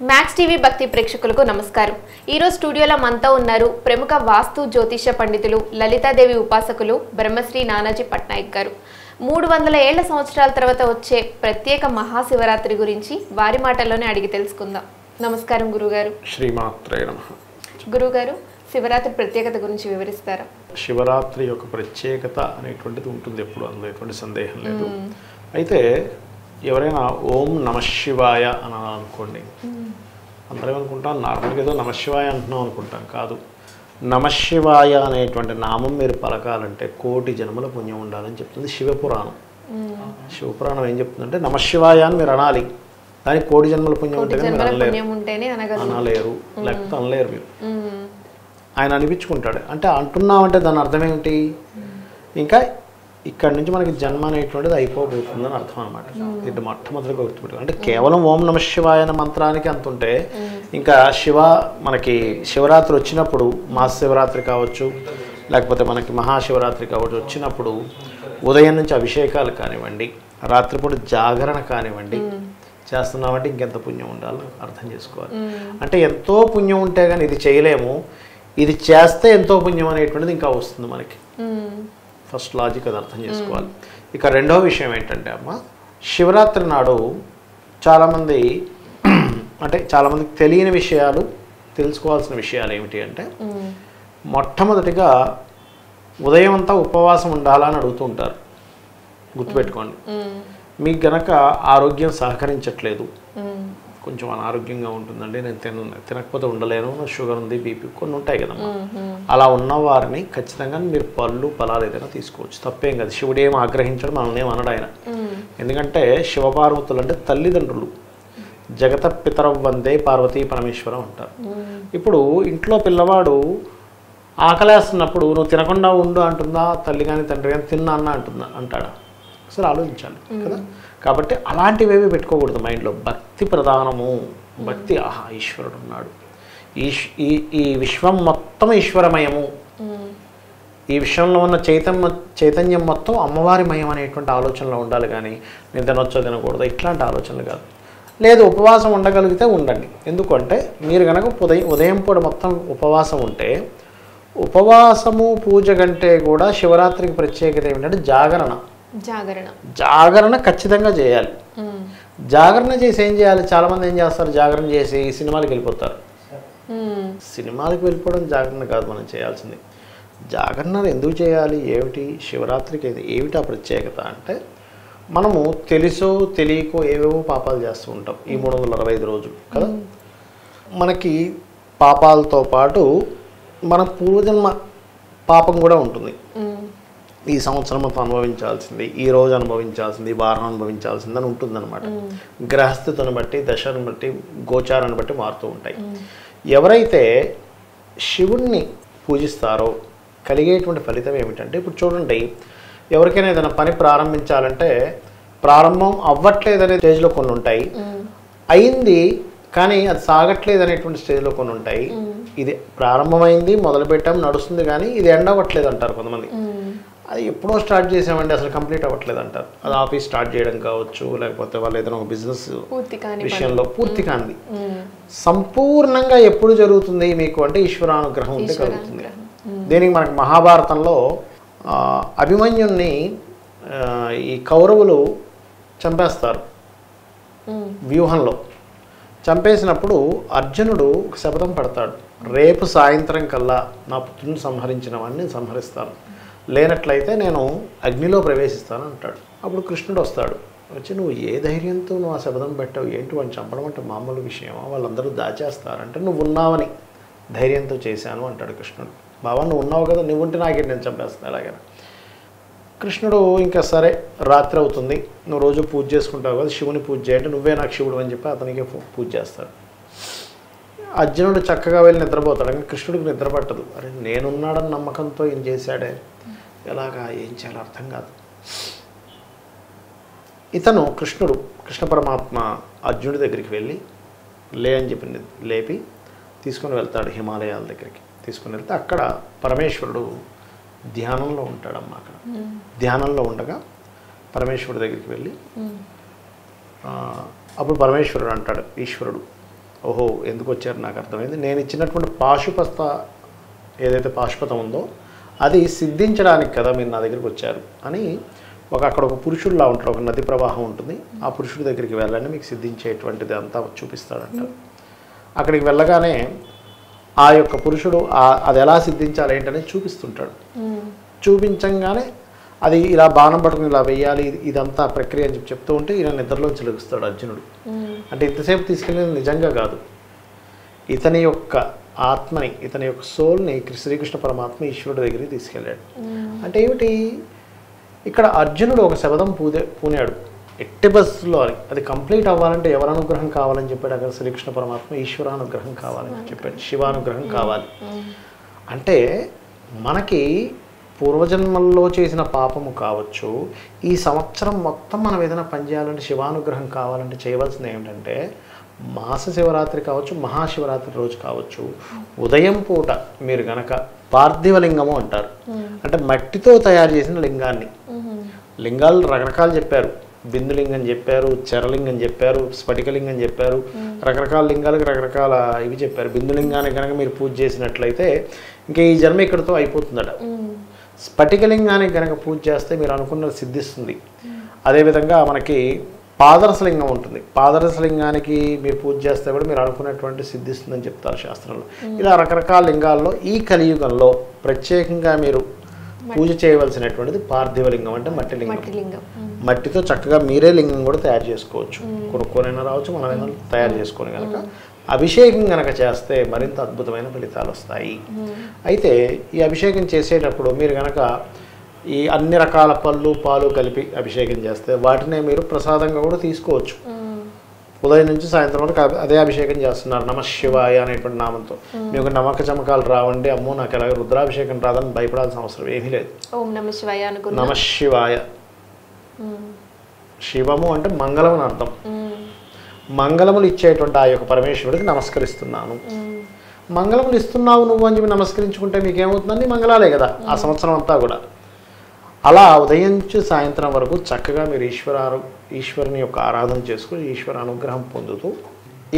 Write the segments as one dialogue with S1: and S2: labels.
S1: Max TV భక్తి ప్రేక్షకులకు నమస్కారం. ఈరోజు స్టూడియోలో మనతో ఉన్నారు ప్రముఖ వాస్తు జ్యోతిష పండితులు లలితాదేవి ఉపాసకులు బ్రహ్మశ్రీ నానాజీ పట్నాయక్ గారు. 300 ఏళ్ల సంవత్సరాల తర్వాత వచ్చే ప్రత్యేక మహాశివరాత్రి గురించి వారి మాటల్లోనే అడిగి తెలుసుకుందాం. నమస్కారం గురుగారు.
S2: శ్రీమాత్రే నమః.
S1: గురుగారు, శివరాత్రి ప్రత్యేకత గురించి వివరిస్తారా?
S2: శివరాత్రి యొక్క ప్రత్యేకత అనేటువంటిది ఉంటుంది, ఎప్పుడు అందులో ఎటువంటి సందేహం లేదు. అయితే ఎవరైనా ఓం నమశివాయ అని అనుకోండి, అందరూ ఏమనుకుంటాం, నార్మల్గా ఏదో నమశివాయ అంటున్నాం అనుకుంటాం. కాదు, నమశివాయ అనేటువంటి నామం మీరు పలకాలంటే 1,000,000 జన్మల పుణ్యం ఉండాలని చెప్తుంది శివపురాణం. శివపురాణం ఏం చెప్తుందంటే నమశివాయ అని మీరు అనాలి, దానికి 1,000,000 జన్మల పుణ్యం ఉంటేనే అనలేరు, లేకపోతే అనలేరు మీరు. ఆయన అనిపించుకుంటాడు అంటే అంటున్నామంటే దాని అర్థం ఏమిటి, ఇంకా ఇక్కడి నుంచి మనకి జన్మ అనేటువంటిది అయిపోబోతుందని అర్థం అనమాట. ఇది మొట్టమొదటిగా గుర్తుపెట్టు. అంటే కేవలం ఓం నమ శివాయ అనే మంత్రానికి అంత ఉంటే, ఇంకా మనకి శివరాత్రి వచ్చినప్పుడు, మహాశివరాత్రి కావచ్చు లేకపోతే మనకి మహాశివరాత్రి కావచ్చు వచ్చినప్పుడు ఉదయం నుంచి అభిషేకాలు కానివ్వండి, రాత్రిపూట జాగరణ కానివ్వండి చేస్తున్నామంటే ఇంకెంత పుణ్యం ఉండాలో అర్థం చేసుకోవాలి. అంటే ఎంతో పుణ్యం ఉంటే కానీ ఇది చేయలేము, ఇది చేస్తే ఎంతో పుణ్యం అనేటువంటిది ఇంకా వస్తుంది మనకి. ఫస్ట్ లాజిక్ అది అర్థం చేసుకోవాలి. ఇక రెండవ విషయం ఏంటంటే అమ్మ, శివరాత్రి నాడు చాలామంది అంటే చాలామందికి తెలియని విషయాలు, తెలుసుకోవాల్సిన విషయాలు ఏమిటి అంటే, మొట్టమొదటిగా ఉదయం అంతా ఉపవాసం ఉండాలని అడుగుతూ ఉంటారు. గుర్తుపెట్టుకోండి, మీకు గనక ఆరోగ్యం సహకరించట్లేదు, కొంచెం అనారోగ్యంగా ఉంటుందండి, నేను తినకపోతే ఉండలేను, షుగర్ ఉంది, బీపీ కొన్ని ఉంటాయి కదమ్మా, అలా ఉన్నవారిని ఖచ్చితంగా మీరు పళ్ళు ఫలాలు ఏదైనా తీసుకోవచ్చు, తప్పేం కాదు. శివుడు ఏం ఆగ్రహించడం, మనల్ని ఏం అనడు ఆయన. ఎందుకంటే శివపార్వతులు అంటే తల్లిదండ్రులు, జగత పితరవ్ వందే పార్వతీ పరమేశ్వరం అంటారు. ఇప్పుడు ఇంట్లో పిల్లవాడు ఆకలేస్తున్నప్పుడు నువ్వు తినకుండా ఉండు అంటుందా తల్లి కానీ తండ్రి కానీ, తిన్నా అన్న అంటాడా? అసలు ఆలోచించాలి కదా. కాబట్టి అలాంటివేవి పెట్టుకోకూడదు మైండ్లో. భక్తి ప్రధానము. భక్తి, ఆహా ఈశ్వరుడు ఉన్నాడు, ఈ విశ్వం మొత్తం ఈశ్వరమయము, ఈ విశ్వంలో ఉన్న చైతన్యం మొత్తం అమ్మవారిమయం అనేటువంటి ఆలోచనలో ఉండాలి. కానీ నేను తినొచ్చో తినకూడదు ఇట్లాంటి ఆలోచనలు కాదు. లేదు, ఉపవాసం ఉండగలిగితే ఉండండి. ఎందుకంటే మీరు కనుక ఉదయం పూట మొత్తం ఉపవాసం ఉంటే, ఉపవాసము పూజ కంటే కూడా శివరాత్రికి ప్రత్యేకత ఏమిటంటే జాగరణ ఖచ్చితంగా చేయాలి. జాగరణ చేసి ఏం చేయాలి, చాలామంది ఏం చేస్తారు, జాగరణ చేసి సినిమాలకు వెళ్ళిపోతారు. సినిమాలకు వెళ్ళిపోవడం జాగరణ కాదు మనం చేయాల్సింది. జాగరణ ఎందుకు చేయాలి, ఏమిటి శివరాత్రికి ఏమిటి ఆ ప్రత్యేకత అంటే, మనము తెలుసో తెలియకో ఏవేవో పాపాలు చేస్తూ ఉంటాం ఈ 365 రోజులు కదా. మనకి పాపాలతో పాటు మన పూర్వజన్మ పాపం కూడా ఉంటుంది. ఈ సంవత్సరం మొత్తం అనుభవించాల్సింది, ఈ రోజు అనుభవించాల్సింది, ఈ వారం అనుభవించాల్సింది అని ఉంటుందన్నమాట. గ్రహస్థితిని బట్టి, దశను బట్టి, గోచారాన్ని బట్టి మారుతూ ఉంటాయి. ఎవరైతే శివుణ్ణి పూజిస్తారో కలిగేటువంటి ఫలితం ఏమిటంటే, ఇప్పుడు చూడండి, ఎవరికైనా ఏదైనా పని ప్రారంభించాలంటే ప్రారంభం అవ్వట్లేదనే స్టేజ్లో కొన్ని ఉంటాయి, అయింది కానీ అది సాగట్లేదు అనేటువంటి స్టేజ్లో కొన్ని ఉంటాయి. ఇది ప్రారంభమైంది, మొదలుపెట్టాం, నడుస్తుంది, కానీ ఇది ఎండ్ అవ్వట్లేదు అంటారు కొంతమంది. అది ఎప్పుడో స్టార్ట్ చేసామండి అసలు కంప్లీట్ అవ్వట్లేదు అంటారు. అది ఆఫీస్ స్టార్ట్ చేయడం కావచ్చు, లేకపోతే వాళ్ళు ఏదైనా ఒక బిజినెస్ విషయంలో పూర్తి కానిది. సంపూర్ణంగా ఎప్పుడు జరుగుతుంది మీకు అంటే ఈశ్వరానుగ్రహం ఉంటే కలుగుతుంది. దీనికి మనకి మహాభారతంలో అభిమన్యుణ్ణి ఈ కౌరవులు చంపేస్తారు వ్యూహంలో. చంపేసినప్పుడు అర్జునుడు ఒక శపథం పడతాడు, రేపు సాయంత్రం కల్లా నా పుత్రుని సంహరించిన వాడిని సంహరిస్తాను, లేనట్లయితే నేను అగ్నిలో ప్రవేశిస్తాను అంటాడు. అప్పుడు కృష్ణుడు వస్తాడు, వచ్చి నువ్వు ఏ ధైర్యంతో నువ్వు ఆ శపథం పెట్టావు, ఏంటి వాడిని చంపడం అంటే మామూలు విషయమా, వాళ్ళందరూ దాచేస్తారంటే నువ్వు ఉన్నావని ధైర్యంతో చేశాను అంటాడు కృష్ణుడు. బాబా నువ్వు ఉన్నావు కదా, నువ్వు ఉంటే నాకే నేను చంపేస్తాను అలాగైనా. కృష్ణుడు ఇంకా సరే రాత్రి అవుతుంది, నువ్వు రోజు పూజ చేసుకుంటావు కదా, శివుని పూజ చేయంటే నువ్వే నాకు శివుడు అని చెప్పి అతనికి పూజ చేస్తాడు. అర్జునుడు చక్కగా వెళ్ళి నిద్రపోతాడు, కానీ కృష్ణుడికి నిద్ర పట్టదు. అరే నేనున్నాడని నమ్మకంతో ఏం చేశాడే, ఎలాగా ఏం చేయాలో అర్థం కాదు. ఇతను కృష్ణ పరమాత్మ అర్జునుడి దగ్గరికి వెళ్ళి లే అని చెప్పి లేపి తీసుకొని వెళ్తాడు హిమాలయాల దగ్గరికి. తీసుకుని వెళ్తే అక్కడ పరమేశ్వరుడు ధ్యానంలో ఉంటాడమ్మా. అక్కడ ధ్యానంలో ఉండగా పరమేశ్వరుడి దగ్గరికి వెళ్ళి అప్పుడు పరమేశ్వరుడు అంటాడు, ఈశ్వరుడు ఓహో ఎందుకు వచ్చారు నాకు అర్థమైంది, నేను ఇచ్చినటువంటి పాశుపత ఏదైతే పాశుపతం ఉందో అది సిద్ధించడానికి కదా మీరు నా దగ్గరికి వచ్చారు అని అక్కడ ఒక పురుషుడిలా ఉంటాడు, ఒక నది ప్రవాహం ఉంటుంది, ఆ పురుషుడి దగ్గరికి వెళ్ళండి మీకు సిద్ధించేటువంటిది అంతా చూపిస్తాడంట. అక్కడికి వెళ్ళగానే ఆ యొక్క పురుషుడు అది ఎలా సిద్ధించాలి ఏంటనేది చూపిస్తుంటాడు. చూపించంగానే అది ఇలా బాణం పట్టుకుని ఇలా వెయ్యాలి ఇదంతా ప్రక్రియ అని చెప్తూ ఉంటే ఈయన నిద్రలోంచి లెగుస్తాడు అర్జునుడు. అంటే ఇంతసేపు తీసుకెళ్ళినది నిజంగా కాదు, ఇతని యొక్క ఆత్మని, ఇతని యొక్క సోల్ని శ్రీకృష్ణ పరమాత్మ ఈశ్వరుడి దగ్గరికి తీసుకెళ్ళాడు. అంటే ఏమిటి, ఇక్కడ అర్జునుడు ఒక శబదం పూనాడు ఎట్టి బస్సులో అని, అది కంప్లీట్ అవ్వాలంటే ఎవరి అనుగ్రహం కావాలని చెప్పాడు అక్కడ శ్రీకృష్ణ పరమాత్మ, ఈశ్వరానుగ్రహం కావాలని చెప్పాడు, శివానుగ్రహం కావాలి. అంటే మనకి పూర్వజన్మల్లో చేసిన పాపము కావచ్చు, ఈ సంవత్సరం మొత్తం మనం ఏదైనా పని చేయాలంటే శివానుగ్రహం కావాలంటే చేయవలసింది ఏమిటంటే మాస శివరాత్రి కావచ్చు, మహాశివరాత్రి రోజు కావచ్చు, ఉదయం పూట మీరు గనక పార్థివలింగము అంటారు, అంటే మట్టితో తయారు చేసిన లింగాన్ని, లింగాలు రకరకాలు చెప్పారు, బిందులింగం చెప్పారు, చరలింగం చెప్పారు, స్ఫటికలింగం చెప్పారు, రకరకాల లింగాలకు రకరకాల ఇవి చెప్పారు. బిందులింగానికి కనుక మీరు పూజ చేసినట్లయితే ఇంకా ఈ జన్మ ఇక్కడితో అయిపోతుందట. స్ఫటికలింగానికి కనుక పూజ చేస్తే మీరు అనుకున్నది సిద్ధిస్తుంది. అదేవిధంగా మనకి పాదరసలింగం ఉంటుంది, పాదరసలింగానికి మీరు పూజ చేస్తే కూడా మీరు అనుకున్నటువంటి సిద్ధిస్తుందని చెప్తారు శాస్త్రంలో. ఇలా రకరకాల లింగాల్లో ఈ కలియుగంలో ప్రత్యేకంగా మీరు పూజ చేయవలసినటువంటిది పార్థివలింగం, అంటే మట్టి లింగం. మట్టితో చక్కగా మీరే లింగం కూడా తయారు చేసుకోవచ్చు, కొనుక్కోనైనా రావచ్చు, మనమైనా తయారు చేసుకొని కనుక అభిషేకం కనుక చేస్తే మరింత అద్భుతమైన ఫలితాలు వస్తాయి. అయితే ఈ అభిషేకం చేసేటప్పుడు మీరు కనుక ఈ అన్ని రకాల పళ్ళు పాలు కలిపి అభిషేకం చేస్తే వాటినే మీరు ప్రసాదంగా కూడా తీసుకోవచ్చు. ఉదయం నుంచి సాయంత్రం వరకు అదే అభిషేకం చేస్తున్నారు నమ శివాయ అనేటువంటి నామంతో. మీకు నమ్మక చమకాలు రావండి, అమ్మో నాకు ఎలాగ రుద్రాభిషేకం రాదని భయపడాల్సిన అవసరం ఏమీ లేదు. నమ శివాయ, శివము అంటే మంగళం అని అర్థం. మంగళములు ఇచ్చేటువంటి ఆ యొక్క పరమేశ్వరుడికి నమస్కరిస్తున్నాను. మంగళములు ఇస్తున్నావు నువ్వు అని చెప్పి నమస్కరించుకుంటే మీకేమవుతుందండి, మంగళాలే కదా ఆ సంవత్సరం అంతా కూడా. అలా ఉదయం నుంచి సాయంత్రం వరకు చక్కగా మీరు ఈశ్వరుని యొక్క ఆరాధన చేసుకుని ఈశ్వర అనుగ్రహం పొందుతూ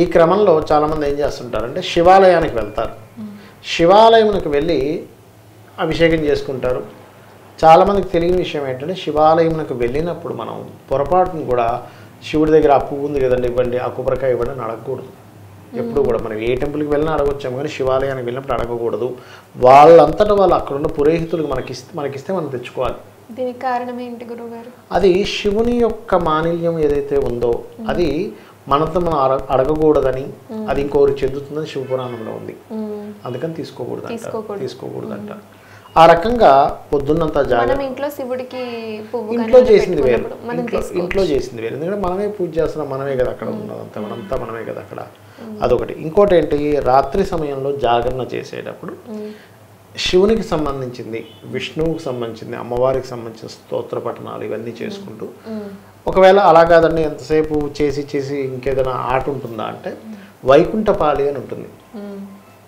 S2: ఈ క్రమంలో చాలామంది ఏం చేస్తుంటారంటే శివాలయానికి వెళ్తారు. శివాలయమునికి వెళ్ళి అభిషేకం చేసుకుంటారు. చాలామందికి తెలియని విషయం ఏంటంటే శివాలయమునకు వెళ్ళినప్పుడు మనం పొరపాటును కూడా శివుడి దగ్గర ఆ పువ్వు ఉంది కదండి ఇవ్వండి, ఆ కొబ్బరికాయ ఇవ్వండి అని అడగకూడదు. ఎప్పుడు కూడా మనం ఏ టెంపుల్కి వెళ్ళినా అడగొచ్చాము, కానీ శివాలయానికి వెళ్ళినప్పుడు అడగకూడదు. వాళ్ళంతటా వాళ్ళు అక్కడున్న పురోహితులకు మనకిస్తే మనం తెచ్చుకోవాలి.
S1: దీనికి కారణం ఏంటి గురుగారు?
S2: అది శివుని యొక్క మానిల్యం ఏదైతే ఉందో అది మనతో మనం అడగకూడదని, అది ఇంకొకరికి చెందుతుందని శివపురాణంలో ఉంది. అందుకని తీసుకోకూడదంట. ఆ రకంగా పొద్దున్నంతా జాగ్రత్త. ఇంట్లో చేసింది వేరు, ఇంట్లో చేసింది వేరు. ఎందుకంటే మనమే పూజ చేస్తున్నాం, మనమే కదా అక్కడ ఉన్నదంతా, మనంతా మనమే కదా అక్కడ. అదొకటి. ఇంకోటి ఏంటి, రాత్రి సమయంలో జాగరణ చేసేటప్పుడు శివునికి సంబంధించింది, విష్ణువుకి సంబంధించింది, అమ్మవారికి సంబంధించిన స్తోత్ర పఠనాలు ఇవన్నీ చేసుకుంటూ, ఒకవేళ అలా కాదండి ఎంతసేపు చేసి ఇంకేదైనా ఆట ఉంటుందా అంటే వైకుంఠపాలి అని ఉంటుంది,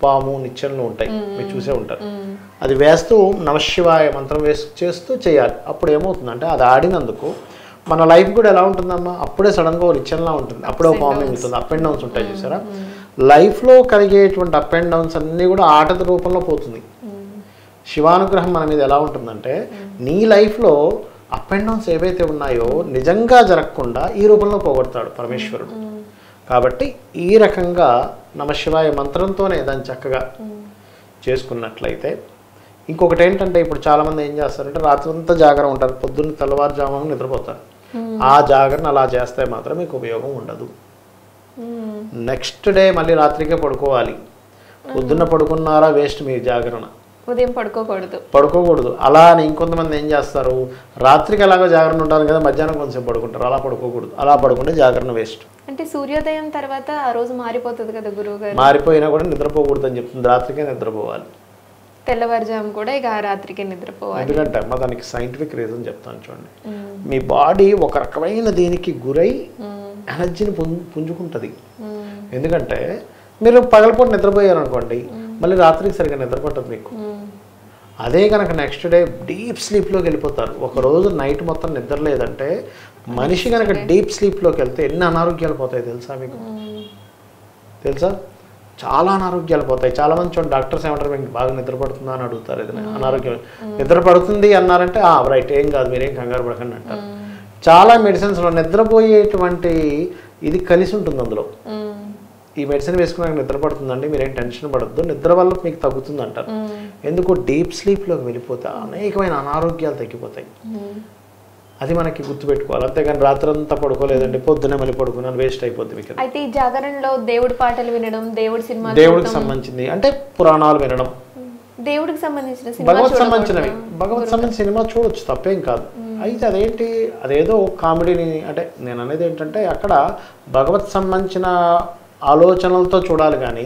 S2: పాము నిచ్చెనలు ఉంటాయి, మీరు చూసే ఉంటారు. అది వేస్తూ నమశివాయ మంత్రం చేస్తూ చేయాలి. అప్పుడు ఏమవుతుందంటే అది ఆడినందుకు మన లైఫ్ కూడా ఎలా ఉంటుందమ్మా, అప్పుడే సడన్గా ఓ నిచ్చెనలా ఉంటుంది, అప్పుడే ఒక పాము ఉంటుంది, అప్ అండ్ డౌన్స్ ఉంటాయి చూసారా. లైఫ్లో కలిగేటువంటి అప్ అండ్ డౌన్స్ అన్నీ కూడా ఆటల రూపంలో పోతుంది. శివానుగ్రహం మన మీద ఎలా ఉంటుందంటే నీ లైఫ్లో అప్ అండ్ డౌన్స్ ఏవైతే ఉన్నాయో నిజంగా జరగకుండా ఈ రూపంలో పోగొడతాడు పరమేశ్వరుడు. కాబట్టి ఈ రకంగా నమశివాయ మంత్రంతోనే దాన్ని చక్కగా చేసుకున్నట్లయితే. ఇంకొకటి ఏంటంటే ఇప్పుడు చాలామంది ఏం చేస్తారంటే రాత్రి అంతా జాగరణ ఉంటారు, పొద్దున్న తెల్లవారుజామున నిద్రపోతారు. ఆ జాగరణ అలా చేస్తే మాత్రం మీకు ఉపయోగం ఉండదు. నెక్స్ట్ డే మళ్ళీ రాత్రికే పడుకోవాలి. పొద్దున్న పడుకున్నారా వేస్ట్ మీ జాగరణ,
S1: ఉదయం
S2: పడుకోకూడదు. అలా అని ఇంకొంతమంది ఏం చేస్తారు, రాత్రికి ఎలాగో జాగరణ ఉంటారు కదా మధ్యాహ్నం కొంచెం పడుకుంటారు, అలా పడుకోకూడదు. అలా పడుకుంటే జాగరణ వేస్ట్.
S1: అంటే సూర్యోదయం తర్వాత ఆ రోజు మారిపోతుంది కదా గురువు గారు.
S2: మారిపోయినా కూడా నిద్రపోకూడదు అని చెప్తుంది, రాత్రికే నిద్రపోవాలి.
S1: తెల్లవారుజాము కూడా ఇక రాత్రికే నిద్రపోవాలి.
S2: ఎందుకంటే అమ్మ దానికి సైంటిఫిక్ రీజన్ చెప్తాను చూడండి. మీ బాడీ ఒక రకమైన దీనికి గురై ఎనర్జీని పుంజుకుంటుంది. ఎందుకంటే మీరు పగలపూట నిద్రపోయారు అనుకోండి, మళ్ళీ రాత్రికి సరిగ్గా నిద్రపట్టదు మీకు. అదే కనుక నెక్స్ట్ డే డీప్ స్లీప్లోకి వెళ్ళిపోతారు. ఒకరోజు నైట్ మొత్తం నిద్ర లేదంటే మనిషి కనుక డీప్ స్లీప్లోకి వెళ్తే ఎన్ని అనారోగ్యాలు పోతాయి తెలుసా మీకు. తెలుసా? చాలా అనారోగ్యాలు పోతాయి. చాలా మంది చూడండి డాక్టర్స్ ఏమంటారు, మీకు బాగా నిద్ర పడుతుందా అని అడుగుతారు. ఏదైనా అనారోగ్యం నిద్ర పడుతుంది అన్నారంటే రైట్, ఏం కాదు, మీరేం కంగారు పడకండి అంటారు. చాలా మెడిసిన్స్లో నిద్రపోయేటువంటి ఇది కలిసి ఉంటుంది అందులో. ఈ మెడిసిన్ వేసుకున్నాక నిద్ర పడుతుందండి, మీరేం టెన్షన్ పడద్దు, నిద్ర వల్ల మీకు తగ్గుతుంది అంటారు. ఎందుకు? డీప్ స్లీప్లోకి వెళ్ళిపోతే అనేకమైన అనారోగ్యాలు తగ్గిపోతాయి. అది మనకి గుర్తుపెట్టుకోవాలి. అంతేగాని రాత్రంతా పడుకోలేదండి, పొద్దునే మళ్ళీ పడుకున్నాను, వేస్ట్ అయిపోద్ది మీకు.
S1: అయితే ఈ జాగరణలో దేవుడి పాటలు వినడం, దేవుడి సినిమా,
S2: దేవుడికి సంబంధించింది అంటే పురాణాలు వినడం,
S1: దేవుడికి సంబంధించిన
S2: భగవత్ సంబంధించినవి, భగవత్ సంబంధించిన సినిమా చూడొచ్చు, తప్పేం కాదు. అయితే అదేంటి, అదేదో కామెడీని అంటే నేను అనేది ఏంటంటే అక్కడ భగవత్ సంబంధించిన ఆలోచనలతో చూడాలి కానీ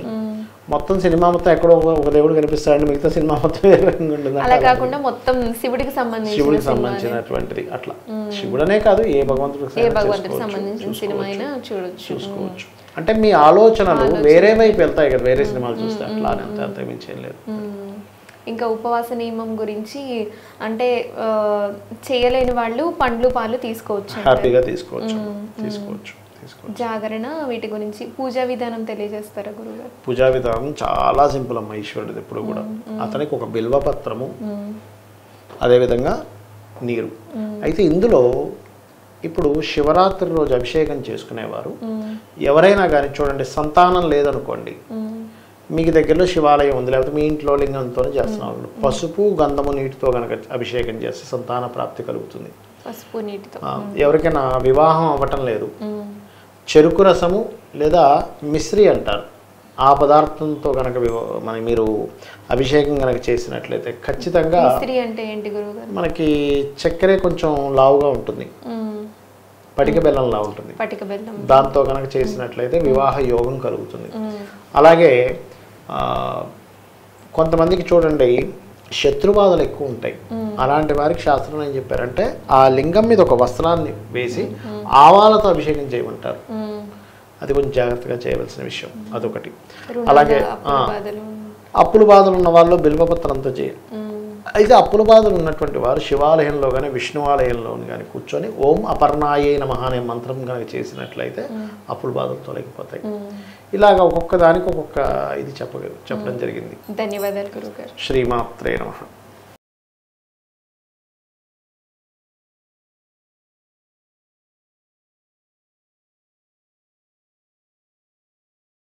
S2: మొత్తం సినిమా మొత్తం ఎక్కడో ఒక దేవుడు కనిపిస్తాడు, మిగతా సినిమా మొత్తం ఏ రకంగా ఉంటుంది.
S1: అలా కాకుండా మొత్తం శివుడికి
S2: సంబంధించినటువంటిది అట్లా. శివుడనే కాదు, ఏ
S1: భగవంతుడికి సంబంధించిన సినిమా అయినా
S2: చూసుకోవచ్చు. అంటే మీ ఆలోచనలు వేరే వైపు వెళ్తాయి కదా వేరే సినిమాలు చూస్తే, అట్లా అంత మించేం లేదు.
S1: ఇంకా ఉపవాస నియమం గురించి అంటే చేయలేని వాళ్ళు పండ్లు పాలు తీసుకోవచ్చు,
S2: హ్యాపీగా తీసుకోవచ్చు.
S1: జాగరణ వీటి గురించి పూజా విధానం తెలియజేస్తారా గురుగారు?
S2: పూజా విధానం చాలా సింపుల్ అమ్మ, ఈశ్వరుడిది ఎప్పుడు కూడా. అతనికి ఒక బిల్వపత్రము, అదేవిధంగా నీరు. అయితే ఇందులో ఇప్పుడు శివరాత్రి రోజు అభిషేకం చేసుకునేవారు ఎవరైనా కానీ చూడండి, సంతానం లేదనుకోండి, మీకు దగ్గరలో శివాలయం ఉంది, లేకపోతే మీ ఇంట్లో లింగంతో చేస్తున్నారు, పసుపు గంధము నీటితో కనుక అభిషేకం చేస్తే సంతాన ప్రాప్తి కలుగుతుంది.
S1: పసుపు నీటితో.
S2: ఎవరికైనా వివాహం అవ్వటం లేదు, చెరుకు రసము లేదా మిశ్రీ అంటారు, ఆ పదార్థంతో కనుక మీరు అభిషేకం కనుక చేసినట్లయితే ఖచ్చితంగా.
S1: మిశ్రీ అంటే ఏంటి గురువుగారు?
S2: మనకి చక్కెర కొంచెం లావుగా ఉంటుంది, పటిక బెల్లంలా ఉంటుంది, దాంతో కనుక చేసినట్లయితే వివాహ యోగం కలుగుతుంది. అలాగే కొంతమందికి చూడండి శత్రుబాధలు ఎక్కువ ఉంటాయి, అలాంటి వారికి శాస్త్రం ఏం చెప్పారంటే ఆ లింగం మీద ఒక వస్త్రాన్ని వేసి ఆవాలతో అభిషేకం చేయమంటారు. అది కొంచెం జాగ్రత్తగా చేయవలసిన విషయం, అదొకటి. అలాగే అప్పుల బాధలు ఉన్న వాళ్ళు బిల్వపత్రంతో చేయాలి. అయితే అప్పుల బాధలు ఉన్నటువంటి వారు శివాలయంలో కానీ విష్ణువాలయంలో కానీ కూర్చొని ఓం అపర్ణాయే నమః అనే మంత్రం కనుక చేసినట్లయితే అప్పుల బాధలు తొలగిపోతాయి. ఇలాగ ఒక్కొక్క దానికి ఒక్కొక్క ఇది చెప్పడం జరిగింది.
S1: ధన్యవాదాలు గురుగారు.
S2: శ్రీమాత్రే నమః.